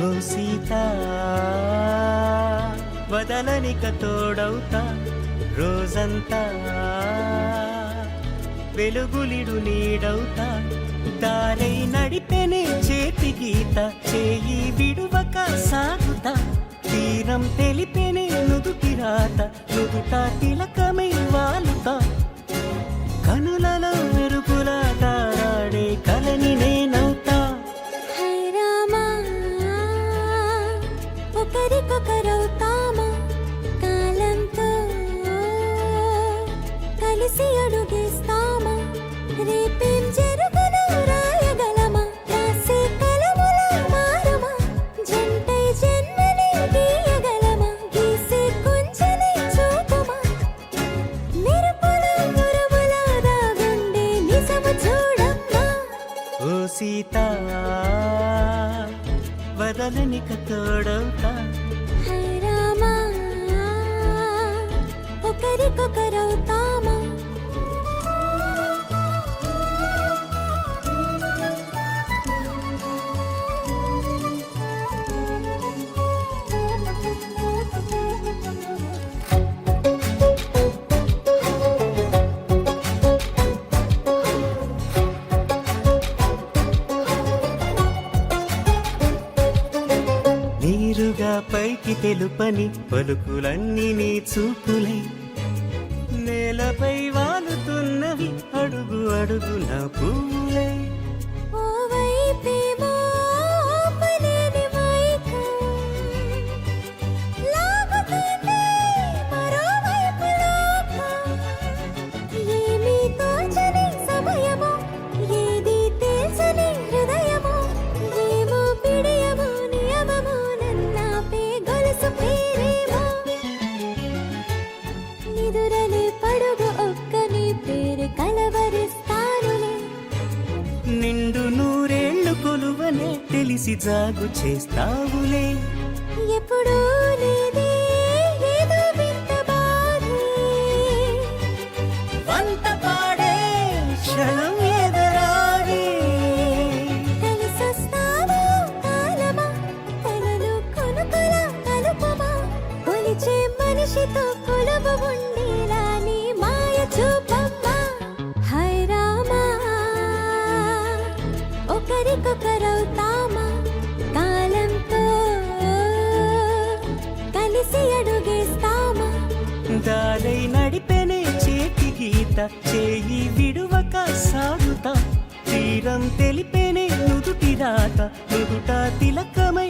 ఓ సీత వదలనిక తోడవుతా రోజంతా వెలుగులిడు నీడవుతా దారై నడిపెనే చేతి గీత చేయి విడువక సాగుతా తీరం తెలిపెనే నుదుటి రాత నుదుట తిలకమై వాలుతా కనులలో మెరుపులా తారాడే కలని నేనవుతా ఒకరికొకరవుతామా కాలంతో కలిసి అడుగేస్తామా రేపేం జరుగునో రాయగలమా రాసే కలముల మారమా జంటై జన్మని గీయగలమా గీసే కొంచెని చూపుమా మెరుపుల మురుముల దాగుండే నిజము చూడమ్మా ఓ సీత వదలనిక తోడవుతా రామా ఒకరికొకరవుతామా పైకి తెలుపని పలుకులన్నీ నీ చూపులై నేలపై వాలుతున్నవి అడుగు అడుగు నా పూలై నిండు నూరేళ్లు కొలువనే తెలిసి జాగు చేస్తావులే ఎప్పుడూ లేదే ఏదో వింత బాధే వంత పాడే క్షణం ఎదరాగే కలిసొస్తావా కాలమా కలలు కొనుకల కలుపమా కొలిచే మనిషితో కొలువు ఉండేలా నీ మాయ చూపమ్మా హై రామా ఒకరికొకరవుతామా కాలంతో కలిసి అడుగేస్తామా దారై నడిపెనే చేతి గీత చేయి విడువక సాగుతా తీరం తెలిపేనే నుదుటి రాత నుదుట తిలకమై